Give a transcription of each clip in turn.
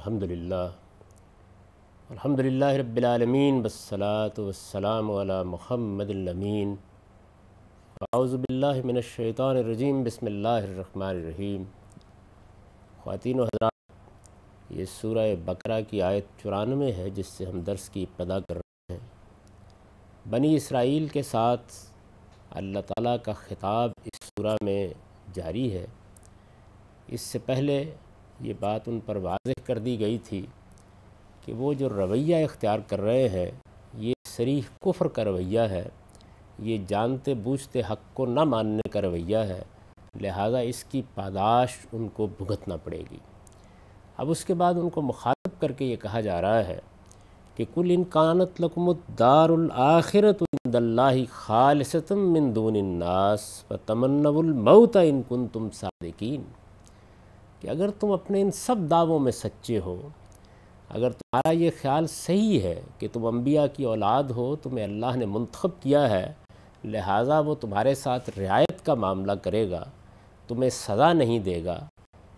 الحمدللہ رب العالمین والصلاة والسلام علی محمد الامین اعوذ باللہ من الشیطان الرجیم بسم اللہ الرحمن الرحیم۔ خواتین و حضرات، یہ سورہ بقرہ کی آیت 94 ہے جس سے ہم درس کی ابتدا کر رہے ہیں۔ بنی اسرائیل کے ساتھ اللہ تعالیٰ کا خطاب اس سورہ میں جاری ہے۔ اس سے پہلے یہ بات ان پر واضح کر دی گئی تھی کہ وہ جو رویہ اختیار کر رہے ہیں یہ صریح کفر کا رویہ ہے، یہ جانتے بوجھتے حق کو نہ ماننے کا رویہ ہے، لہٰذا اس کی پاداش ان کو بھگتنا پڑے گی۔ اب اس کے بعد ان کو مخاطب کر کے یہ کہا جا رہا ہے کہ قُلْ إِنْ كَانَتْ لَكُمُ الدَّارُ الْآخِرَةُ عِنْدَ اللَّهِ خَالِصَةً مِّن دُونِ النَّاسِ فَتَمَنَّوُا الْمَوْتَ إِن كُنتُمْ صَادِقِينَ، کہ اگر تم اپنے ان سب دعووں میں سچے ہو، اگر تمہارا یہ خیال صحیح ہے کہ تم انبیاء کی اولاد ہو، تمہیں اللہ نے منتخب کیا ہے، لہٰذا وہ تمہارے ساتھ رعایت کا معاملہ کرے گا، تمہیں سزا نہیں دے گا،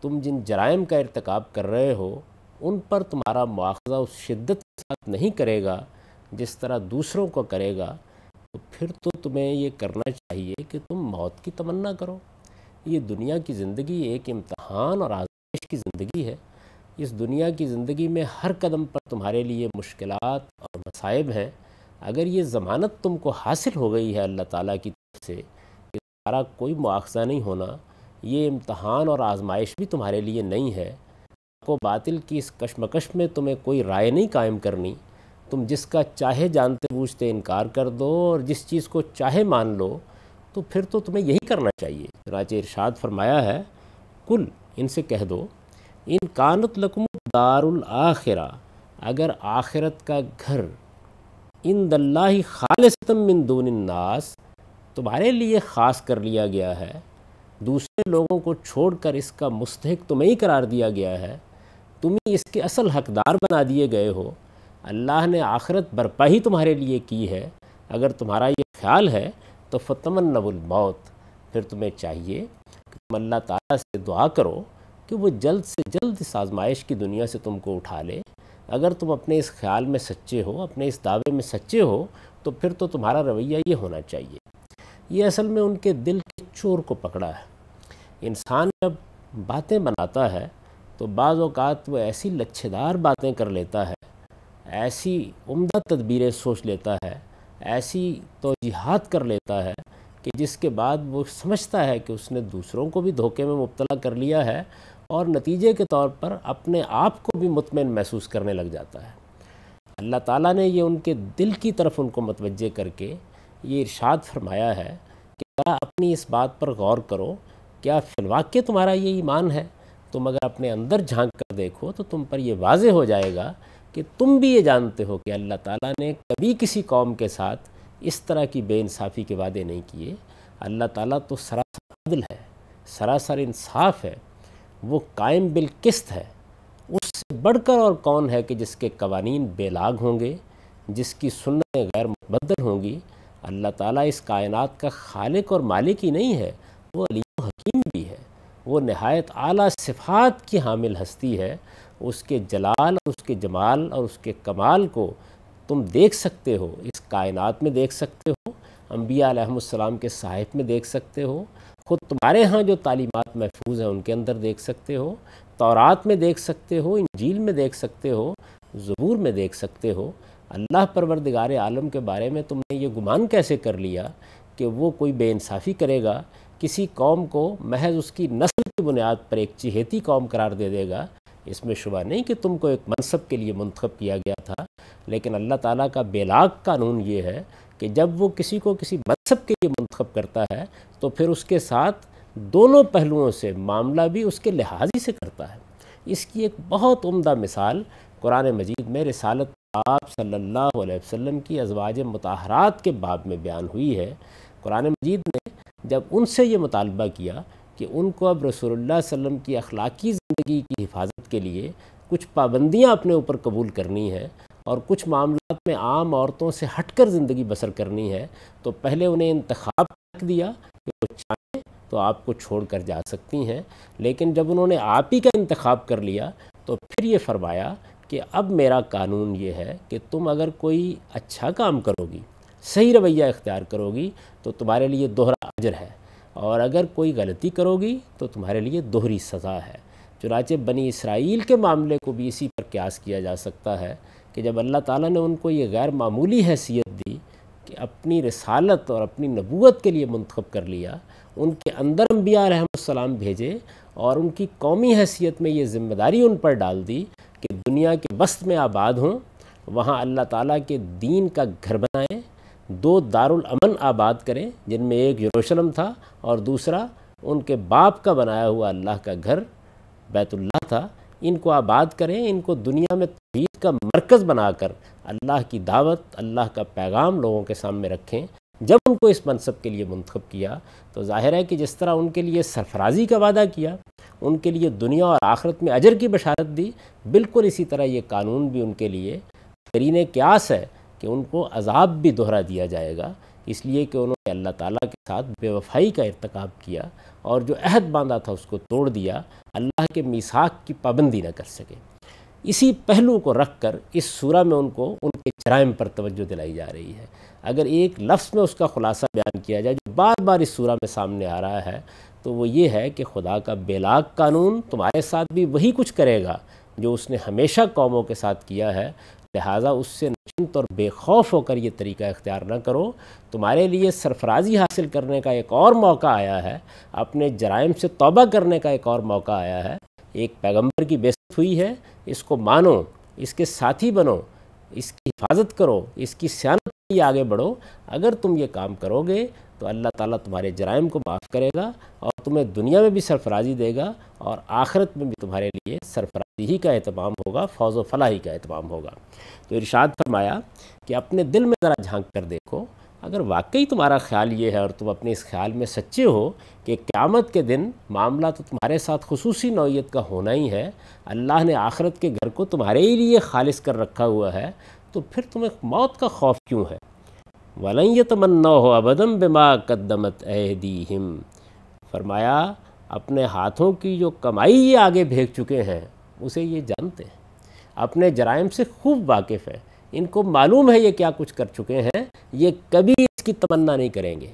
تم جن جرائم کا ارتکاب کر رہے ہو ان پر تمہارا مواخذہ اس شدت کے ساتھ نہیں کرے گا جس طرح دوسروں کو کرے گا، تو پھر تو تمہیں یہ کرنا چاہیے کہ تم موت کی تمنا کرو۔ یہ دنیا کی زندگی ایک امتحان اور آزمائش کی زندگی ہے۔ اس دنیا کی زندگی میں ہر قدم پر تمہارے لیے مشکلات اور مصائب ہیں۔ اگر یہ ضمانت تم کو حاصل ہو گئی ہے اللہ تعالیٰ کی طرف سے کہ تمہارا کوئی مواخذہ نہیں ہونا، یہ امتحان اور آزمائش بھی تمہارے لیے نہیں ہے، حق و باطل کی اس کشمکش میں تمہیں کوئی رائے نہیں قائم کرنی، تم جس کا چاہے جانتے بوجھتے انکار کر دو اور جس چیز کو چاہے مان لو، تو پھر تو تمہیں یہی کرنا چاہیے۔ چنانچہ ارشاد فرمایا ہے، کل ان سے کہہ دو، ان کانت لکم الدار الآخرہ، اگر آخرت کا گھر عند اللہ خالصۃ من دون الناس تمہارے لیے خاص کر لیا گیا ہے، دوسرے لوگوں کو چھوڑ کر اس کا مستحق تمہیں ہی قرار دیا گیا ہے، تم ہی اس کے اصل حقدار بنا دیے گئے ہو، اللہ نے آخرت برپا ہی تمہارے لیے کی ہے، اگر تمہارا یہ خیال ہے تو فتمنوا الموت، پھر تمہیں چاہیے کہ تم اللہ تعالیٰ سے دعا کرو کہ وہ جلد سے جلد اس آزمائش کی دنیا سے تم کو اٹھا لے۔ اگر تم اپنے اس خیال میں سچے ہو، اپنے اس دعوے میں سچے ہو، تو پھر تو تمہارا رویہ یہ ہونا چاہیے۔ یہ اصل میں ان کے دل کے چور کو پکڑا ہے۔ انسان جب باتیں بناتا ہے تو بعض اوقات وہ ایسی لچھےدار باتیں کر لیتا ہے، ایسی عمدہ تدبیریں سوچ لیتا ہے، ایسی توجیحات کر لیتا ہے کہ جس کے بعد وہ سمجھتا ہے کہ اس نے دوسروں کو بھی دھوکے میں مبتلا کر لیا ہے اور نتیجے کے طور پر اپنے آپ کو بھی مطمئن محسوس کرنے لگ جاتا ہے۔ اللہ تعالیٰ نے یہ ان کے دل کی طرف ان کو متوجہ کر کے یہ ارشاد فرمایا ہے کہ ذرا اپنی اس بات پر غور کرو، کیا فی الواقع تمہارا یہ ایمان ہے؟ تم اگر اپنے اندر جھانک کر دیکھو تو تم پر یہ واضح ہو جائے گا کہ تم بھی یہ جانتے ہو کہ اللہ تعالیٰ نے کبھی کسی قوم کے ساتھ اس طرح کی بے انصافی کے وعدے نہیں کیے۔ اللہ تعالیٰ تو سراسر عدل ہے، سراسر انصاف ہے، وہ قائم بالقسط ہے۔ اس سے بڑھ کر اور کون ہے کہ جس کے قوانین بے لاگ ہوں گے، جس کی سنتیں غیر متبدل ہوں گی۔ اللہ تعالیٰ اس کائنات کا خالق اور مالک ہی نہیں ہے، وہ علیم و حکیم بھی ہے، وہ نہایت اعلیٰ صفات کی حامل ہستی ہے۔ اس کے جلال اور اس کے جمال اور اس کے کمال کو تم دیکھ سکتے ہو، اس کائنات میں دیکھ سکتے ہو، انبیاء علیہ السلام کے صحائف میں دیکھ سکتے ہو، خود تمہارے ہاں جو تعلیمات محفوظ ہیں ان کے اندر دیکھ سکتے ہو، تورات میں دیکھ سکتے ہو، انجیل میں دیکھ سکتے ہو، زبور میں دیکھ سکتے ہو۔ اللہ پروردگار عالم کے بارے میں تم نے یہ گمان کیسے کر لیا کہ وہ کوئی بے انصافی کرے گا، کسی قوم کو محض اس کی نسل کی بنیاد پر ایک چہیتی قوم قرار دے دے گا؟ اس میں شبہ نہیں کہ تم کو ایک منصب کے لیے منتخب کیا گیا تھا، لیکن اللہ تعالیٰ کا بے لاگ قانون یہ ہے کہ جب وہ کسی کو کسی منصب کے لیے منتخب کرتا ہے تو پھر اس کے ساتھ دونوں پہلوؤں سے معاملہ بھی اس کے لحاظ ہی سے کرتا ہے۔ اس کی ایک بہت عمدہ مثال قرآن مجید میں رسالت آپ صلی اللہ علیہ وسلم کی ازواج مطہرات کے باب میں بیان ہوئی ہے۔ قرآن مجید نے جب ان سے یہ مطالبہ کیا کہ ان کو اب رسول اللہ صلی اللہ علیہ وسلم کی اخلاقی زندگی کی حفاظت کے لیے کچھ پابندیاں اپنے اوپر قبول کرنی ہے اور کچھ معاملات میں عام عورتوں سے ہٹ کر زندگی بسر کرنی ہے، تو پہلے انہیں انتخاب رکھ دیا کہ وہ چاہیں تو آپ کو چھوڑ کر جا سکتی ہیں، لیکن جب انہوں نے آپ ہی کا انتخاب کر لیا تو پھر یہ فرمایا کہ اب میرا قانون یہ ہے کہ تم اگر کوئی اچھا کام کرو گی، صحیح رویہ اختیار کرو گی تو تمہارے لیے دوہرا اجر ہے، اور اگر کوئی غلطی کرو گی تو تمہارے لیے دوہری سزا ہے۔ چنانچہ بنی اسرائیل کے معاملے کو بھی اسی پر قیاس کیا جا سکتا ہے کہ جب اللہ تعالیٰ نے ان کو یہ غیر معمولی حیثیت دی کہ اپنی رسالت اور اپنی نبوت کے لیے منتخب کر لیا، ان کے اندر انبیاء علیہ السلام بھیجے اور ان کی قومی حیثیت میں یہ ذمہ داری ان پر ڈال دی کہ دنیا کے وسط میں آباد ہوں، وہاں اللہ تعالیٰ کے دین کا گھر بنائیں، 2 دارالامن آباد کریں، جن میں ایک یروشلم تھا اور دوسرا ان کے باپ کا بنایا ہوا اللہ کا گھر بیت اللہ تھا۔ ان کو آباد کریں، ان کو دنیا میں توحید کا مرکز بنا کر اللہ کی دعوت، اللہ کا پیغام لوگوں کے سامنے رکھیں۔ جب ان کو اس منصب کے لیے منتخب کیا تو ظاہر ہے کہ جس طرح ان کے لیے سرفرازی کا وعدہ کیا، ان کے لیے دنیا اور آخرت میں اجر کی بشارت دی، بالکل اسی طرح یہ قانون بھی ان کے لیے قرین قیاس ہے کہ ان کو عذاب بھی دوہرا دیا جائے گا، اس لیے کہ انہوں نے اللہ تعالیٰ کے ساتھ بے وفائی کا ارتکاب کیا اور جو عہد باندھا تھا اس کو توڑ دیا، اللہ کے میثاق کی پابندی نہ کر سکے۔ اسی پہلو کو رکھ کر اس سورہ میں ان کو ان کے جرائم پر توجہ دلائی جا رہی ہے۔ اگر ایک لفظ میں اس کا خلاصہ بیان کیا جائے جو بار بار اس سورہ میں سامنے آ رہا ہے تو وہ یہ ہے کہ خدا کا بے لاگ قانون تمہارے ساتھ بھی وہی کچھ کرے گا جو اس نے ہمیشہ قوموں کے ساتھ کیا ہے، لہٰذا اس سے نشنت اور بے خوف ہو کر یہ طریقہ اختیار نہ کرو۔ تمہارے لیے سرفرازی حاصل کرنے کا ایک اور موقع آیا ہے، اپنے جرائم سے توبہ کرنے کا ایک اور موقع آیا ہے۔ ایک پیغمبر کی بعثت ہوئی ہے، اس کو مانو، اس کے ساتھی بنو، اس کی حفاظت کرو، اس کی صیانت کے لیے آگے بڑھو۔ اگر تم یہ کام کرو گے تو اللہ تعالیٰ تمہارے جرائم کو معاف کرے گا اور تمہیں دنیا میں بھی سرفرازی دے گا اور آخرت میں بھی تمہارے لیے سرفرازی ہی کا اہتمام ہوگا، فوز و فلاحی کا اہتمام ہوگا۔ تو ارشاد فرمایا کہ اپنے دل میں ذرا جھانک کر دیکھو، اگر واقعی تمہارا خیال یہ ہے اور تم اپنے اس خیال میں سچے ہو کہ قیامت کے دن معاملہ تو تمہارے ساتھ خصوصی نوعیت کا ہونا ہی ہے، اللہ نے آخرت کے گھر کو تمہارے ہی لیے خالص کر رکھا ہوا ہے، تو پھر تمہیں موت کا خوف کیوں ہے؟ وَلَن يَتَمَنَّوْهُ أَبَدًا بِمَا قَدَّمَتْ أَيْدِيهِمْ، فرمایا اپنے ہاتھوں کی جو کمائی یہ آگے بھیج چکے ہیں اسے یہ جانتے ہیں، اپنے جرائم سے خوب واقف ہیں، ان کو معلوم ہے یہ کیا کچھ کر چکے ہیں، یہ کبھی اس کی تمنا نہیں کریں گے۔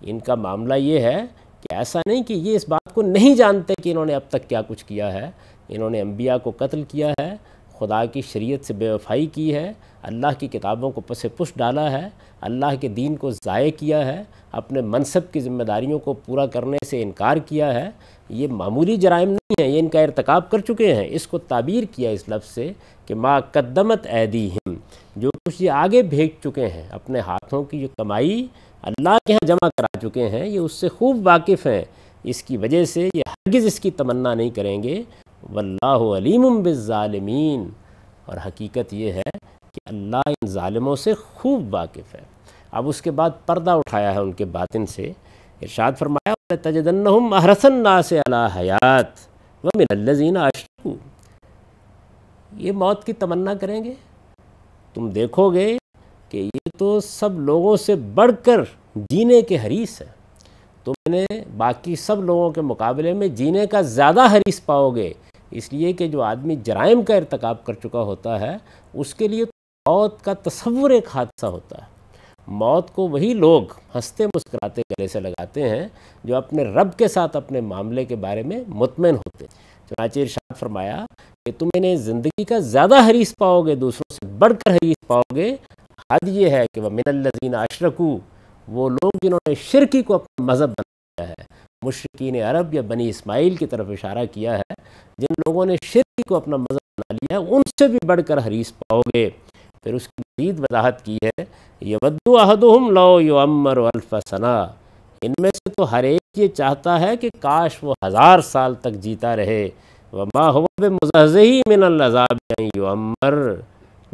ان کا معاملہ یہ ہے کہ ایسا نہیں کہ یہ اس بات کو نہیں جانتے کہ انہوں نے اب تک کیا کچھ کیا ہے، انہوں نے انبیاء کو قتل کیا ہے، خدا کی شریعت سے بے وفائی کی ہے، اللہ کی کتابوں کو پس پش ڈالا ہے، اللہ کے دین کو ضائع کیا ہے، اپنے منصب کی ذمہ داریوں کو پورا کرنے سے انکار کیا ہے۔ یہ معمولی جرائم نہیں ہیں، یہ ان کا ارتکاب کر چکے ہیں۔ اس کو تعبیر کیا اس لفظ سے کہ ما قدمت ایدیہم، جو کچھ یہ آگے بھیج چکے ہیں، اپنے ہاتھوں کی جو کمائی اللہ کے ہاں جمع کرا چکے ہیں، یہ اس سے خوب واقف ہیں، اس کی وجہ سے یہ ہرگز اس کی تمنا نہیں کریں گے۔ واللہ علیم بالظالمین، اور حقیقت یہ ہے کہ اللہ ان ظالموں سے خوب واقف ہے۔ اب اس کے بعد پردہ اٹھایا ہے ان کے باطن سے، ارشاد فرمایا لَتَجِدَنَّهُمْ أَحْرَصَ النَّاسِ عَلَىٰ حَيَاةٍ وَمِنَ الَّذِينَ أَشْرَكُوا، یہ موت کی تمنا کریں گے، تم دیکھو گے کہ یہ تو سب لوگوں سے بڑھ کر جینے کے حریص ہیں، تم انہیں باقی سب لوگوں کے مقابلے میں جینے کا زیادہ حریص پاؤ گے، اس لیے کہ جو آدمی جرائم کا ارتکاب کر چکا ہوتا ہے اس کے لیے موت کا تصور ایک حادثہ ہوتا ہے۔ موت کو وہی لوگ ہنستے مسکراتے گلے سے لگاتے ہیں جو اپنے رب کے ساتھ اپنے معاملے کے بارے میں مطمئن ہوتے ہیں۔ چنانچہ ارشاد فرمایا کہ تم انہیں زندگی کا زیادہ حریص پاؤ گے، دوسروں سے بڑھ کر حریص پاؤ گے۔ حد یہ ہے کہ وَمِنَ الَّذِينَ أَشْرَكُوا، وہ لوگ جنہوں نے شرکی کو اپنا مذہب بنایا ہے، مشرکین عرب یا بنی اسماعیل کی طرف اشارہ کیا ہے، جن لوگوں نے شرکی کو اپنا مذہب بنا لیا ہے ان سے بھی بڑھ کر حریص پاؤ گے۔ پھر اس کی مزید وضاحت کی ہے، یَوَدُّ أَحَدُهُمْ لَوْ يُعَمَّرُ أَلْفَ سَنَةٍ، ان میں سے تو ہر ایک یہ چاہتا ہے کہ کاش وہ 1000 سال تک جیتا رہے، وَمَا هُوَ بِمُزَحْزِحِهِ مِنَ الْعَذَابِ أَن يُعَمَّرَ،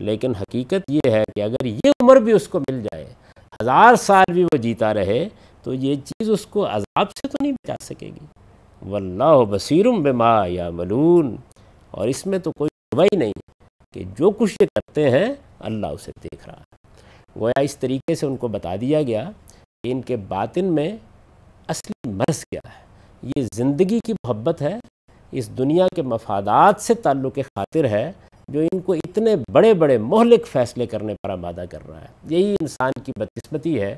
لیکن حقیقت یہ ہے کہ اگر یہ عمر بھی اس کو مل جائے، 1000 سال بھی وہ جیتا رہے، تو یہ چیز اس کو عذاب سے تو نہیں بچا سکے گی۔ واللہ بصیر بما یعملون، اور اس میں تو کوئی شبہ نہیں کہ جو کچھ یہ کرتے ہیں اللہ اسے دیکھ رہا ہے۔ گویا اس طریقے سے ان کو بتا دیا گیا کہ ان کے باطن میں اصلی مرض کیا ہے۔ یہ زندگی کی محبت ہے، اس دنیا کے مفادات سے تعلق خاطر ہے جو ان کو اتنے بڑے بڑے مہلک فیصلے کرنے پر آمادہ کر رہا ہے۔ یہی انسان کی بدقسمتی ہے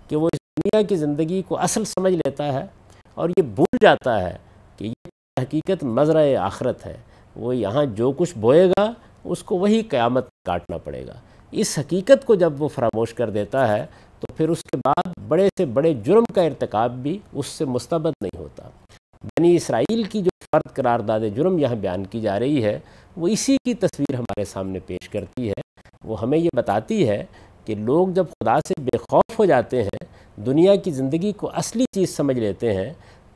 کہ وہ اس دنیا کی زندگی کو اصل سمجھ لیتا ہے اور یہ بھول جاتا ہے کہ یہ حقیقت مزرعہ آخرت ہے، وہ یہاں جو کچھ بوئے گا اس کو وہی قیامت کاٹنا پڑے گا۔ اس حقیقت کو جب وہ فراموش کر دیتا ہے تو پھر اس کے بعد بڑے سے بڑے جرم کا ارتکاب بھی اس سے مستبد نہیں ہوتا۔ بنی اسرائیل کی جو فرد قرار داد جرم یہاں بیان کی جا رہی ہے وہ اسی کی تصویر ہمارے سامنے پیش کرتی ہے۔ وہ ہمیں یہ بتاتی ہے کہ لوگ جب خدا سے بے خوف ہو جاتے ہیں، دنیا کی زندگی کو اصلی چیز سمجھ لیتے ہیں،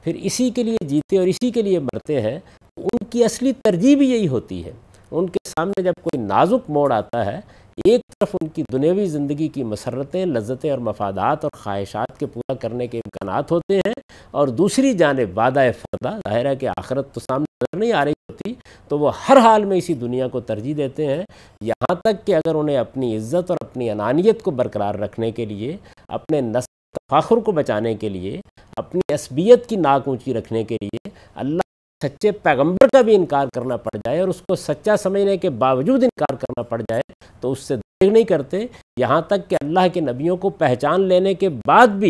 پھر اسی کے لیے جیتے اور اسی کے لیے مرتے ہیں، ان کی اصلی ترجیح بھی یہی ہوتی ہے۔ ان کے سامنے جب کوئی نازک موڑ آتا ہے، ایک طرف ان کی دنیاوی زندگی کی مسرتیں، لذتیں اور مفادات اور خواہشات کے پورا کرنے کے امکانات ہوتے ہیں، اور دوسری جانب وعدہ فردہ، ظاہر ہے کہ آخرت تو سامنے نظر نہیں آ رہی ہوتی، تو وہ ہر حال میں اسی دنیا کو ترجیح دیتے ہیں، یہاں تک کہ اگر انہیں اپنی عزت اور اپنی انانیت کو برقرار رکھنے کے لیے، اپنے نسل تفاخر کو بچانے کے لیے، اپنی عصبیت کی ناک اونچی رکھنے کے لیے اللہ سچے پیغمبر کا بھی انکار کرنا پڑ جائے اور اس کو سچا سمجھنے کے باوجود انکار کرنا پڑ جائے تو اس سے دیکھ نہیں کرتے، یہاں تک کہ اللہ کے نبیوں کو پہچان لینے کے بعد بھی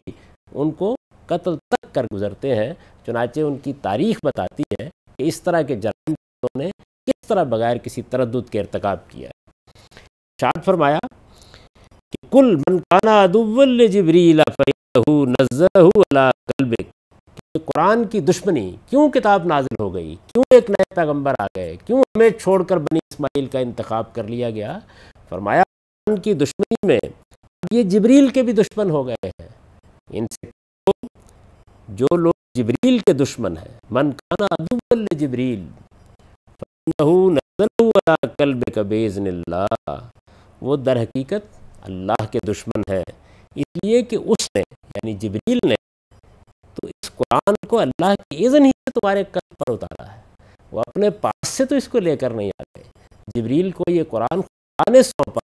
ان کو قتل تک کر گزرتے ہیں۔ چنانچہ ان کی تاریخ بتاتی ہے کہ اس طرح کے جرائم نے کس طرح بغیر کسی تردد کے ارتکاب کیا ہے۔ ارشاد فرمایا کہ کل من کان عدوا لجبریل فإنہ نزلہ علی قلبک، کہ قرآن کی دشمنی کیوں کتاب نازل ہو گئی، کیوں ایک نئے پیغمبر آ گئے، کیوں ہمیں چھوڑ کر بنی اسماعیل کا انتخاب کر لیا گیا؟ فرمایا قرآن کی دشمنی میں یہ جبریل کے بھی دشمن ہو گئے ہیں۔ ان سے جو لوگ جبریل کے دشمن ہیں، من کان عدوا لجبریل فإنہ نزلہ علی قلبک بإذن اللہ، وہ در حقیقت اللہ کے دشمن ہیں، اس لیے کہ اس نے یعنی جبریل نے تو اس قرآن کو اللہ کی اذن ہی سے تمہارے قلب پر اتارا ہے، وہ اپنے پاس سے تو اس کو لے کر نہیں آتے۔ جبریل کو یہ قرآن خدا نے سونپا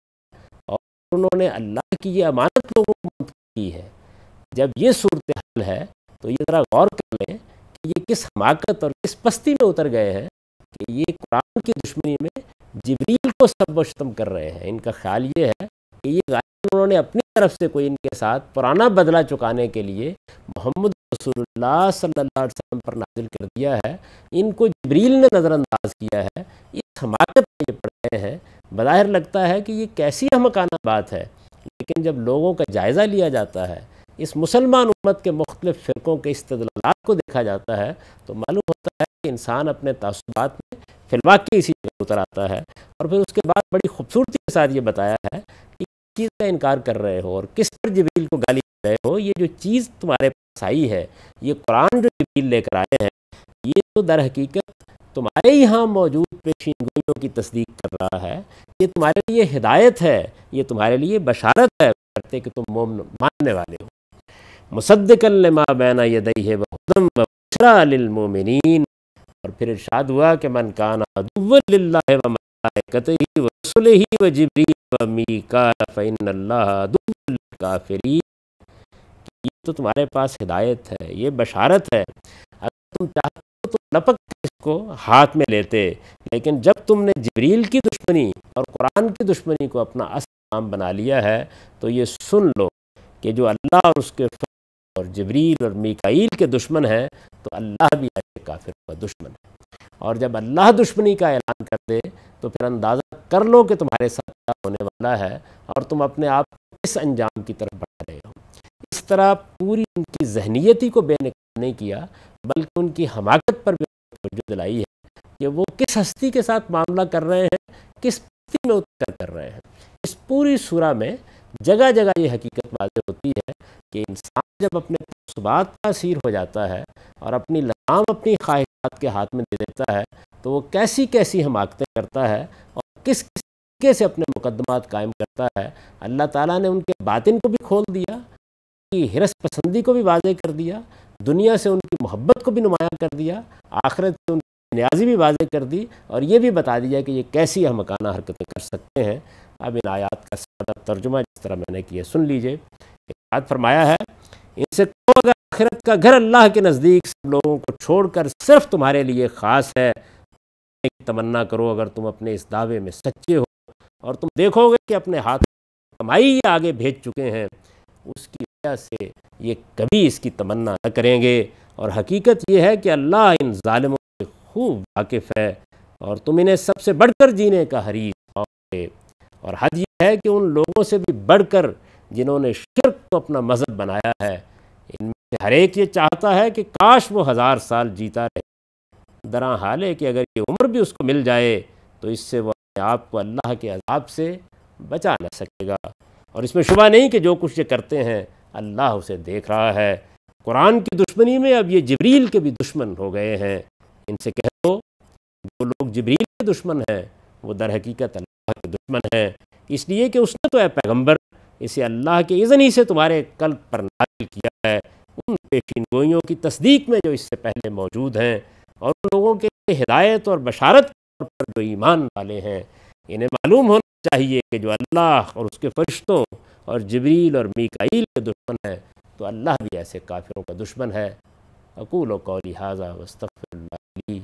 اور انہوں نے اللہ کی یہ امانت لوگوں کو منتقل کی ہے۔ جب یہ صورتحال ہے تو یہ ذرا غور کر لیں کہ یہ کس حماقت اور کس پستی میں اتر گئے ہیں کہ یہ قرآن کی دشمنی میں جبریل کو سب و شتم کر رہے ہیں۔ ان کا خیال یہ ہے کہ یہ غالباً انہوں نے اپنی طرف سے کوئی ان کے ساتھ پرانا بدلہ چکانے کے لیے محمد رسول اللہ صلی اللہ علیہ وسلم پر نازل کر دیا ہے، ان کو جبریل نے نظر انداز کیا ہے، اس حماقت میں یہ پڑ گئے ہیں۔ بظاہر لگتا ہے کہ یہ کیسی احمقانہ بات ہے، لیکن جب لوگوں کا جائزہ لیا جاتا ہے، اس مسلمان امت کے مختلف فرقوں کے استدلالات کو دیکھا جاتا ہے تو معلوم ہوتا ہے کہ انسان اپنے تعصبات میں فی الواقع اسی جگہ اتر آتا ہے، اور پھر اس کے بعد بڑی خوبصورتی کے ساتھ یہ بتایا ہے کہ کس چیز کا انکار کر رہے ہو اور کس پر جبریل کو گالی دے رہے ہو۔ یہ جو چیز تمہارے پاس آئی ہے، یہ قرآن جو جبریل لے کر آئے ہیں، یہ تو در حقیقت تمہارے یہاں موجود پیشین گوئیوں کی تصدیق کر رہا ہے، یہ تمہارے لیے ہدایت ہے، یہ تمہارے لیے بشارت ہے کرتے کہ تم مومن ماننے والے ہو۔ مصدقا لما بین یدیہ وہدی وبشریٰ للمؤمنین، اور پھر ارشاد ہوا کہ من کان عدوا للہ وملائکتہ ورسلہ وجبریل ومیکائیل فإن اللہ عدو للکافرین، یہ تو تمہارے پاس ہدایت ہے، یہ بشارت ہے، اگر تم چاہتے ہو تو لپک کے اس کو ہاتھ میں لیتے، لیکن جب تم نے جبریل کی دشمنی اور قرآن کی دشمنی کو اپنا اصل کام بنا لیا ہے تو یہ سن لو کہ جو اللہ اور اس کے اور جبریل اور میکائیل کے دشمن ہیں تو اللہ بھی ایسے کافر کا دشمن ہے۔ اور جب اللہ دشمنی کا اعلان کر دے تو پھر اندازہ کر لو کہ تمہارے ساتھ کیا ہونے والا ہے اور تم اپنے آپ کو کس انجام کی طرف بڑھ رہے ہو۔ اس طرح پوری ان کی ذہنیتی کو بے نقاب نہیں کیا بلکہ ان کی حماقت پر بھی توجہ دلائی ہے کہ وہ کس ہستی کے ساتھ معاملہ کر رہے ہیں، کس پستی میں اتر کر رہے ہیں۔ اس پوری سورہ میں جگہ جگہ یہ حقیقت واضح ہوتی ہے کہ انسان جب اپنے تعصبات کا اسیر ہو جاتا ہے اور اپنی لگام اپنی خواہشات کے ہاتھ میں دے دیتا ہے تو وہ کیسی کیسی حماقتیں کرتا ہے اور کس کس طریقے سے اپنے مقدمات قائم کرتا ہے۔ اللہ تعالیٰ نے ان کے باطن کو بھی کھول دیا، ان کی حرص پسندی کو بھی واضح کر دیا، دنیا سے ان کی محبت کو بھی نمایاں کر دیا، آخرت سے ان کی نیازی بھی واضح کر دی، اور یہ بھی بتا دیا کہ یہ کیسی احمقانہ حرکتیں کر سکتے ہیں۔ اب ان آیات کا سادہ ترجمہ جس طرح میں نے کیا سن لیجئے۔ ارشاد فرمایا ہے ان سے کہو اگر آخرت کا گھر اللہ کے نزدیک سب لوگوں کو چھوڑ کر صرف تمہارے لیے خاص ہے، تمنا کرو اگر تم اپنے اس دعوے میں سچے ہو، اور تم دیکھو گے کہ اپنے ہاتھ کمائی یہ آگے بھیج چکے ہیں، اس کی وجہ سے یہ کبھی اس کی تمنا نہ کریں گے۔ اور حقیقت یہ ہے کہ اللہ ان ظالموں سے خوب واقف ہے، اور تم انہیں سب سے بڑھ کر جینے کا حریص ہے۔ اور حد یہ ہے کہ ان لوگوں سے بھی بڑھ کر جنہوں نے شرک کو اپنا مذہب بنایا ہے، ان میں سے ہر ایک یہ چاہتا ہے کہ کاش وہ 1000 سال جیتا رہے، درا حال ہے کہ اگر یہ عمر بھی اس کو مل جائے تو اس سے وہ اپنے آپ کو اللہ کے عذاب سے بچا نہ سکے گا۔ اور اس میں شبہ نہیں کہ جو کچھ یہ کرتے ہیں اللہ اسے دیکھ رہا ہے۔ قرآن کی دشمنی میں اب یہ جبریل کے بھی دشمن ہو گئے ہیں۔ ان سے کہہ دو جو لوگ جبریل کے دشمن ہیں وہ در حقیقت اللہ کے دشمن ہیں، اس لیے کہ اس نے تو اے پیغمبر اسے اللہ کے اذن ہی سے تمہارے قلب پر نازل کیا ہے، ان پیشین گوئیوں کی تصدیق میں جو اس سے پہلے موجود ہیں، اور ان لوگوں کے ہدایت اور بشارت کے طور پر جو ایمان والے ہیں، انہیں معلوم ہونا چاہیے کہ جو اللہ اور اس کے فرشتوں اور جبریل اور میکائیل کے دشمن ہے تو اللہ بھی ایسے کافروں کا دشمن ہے۔ اقول قولی ھذا واستغفر اللہ لی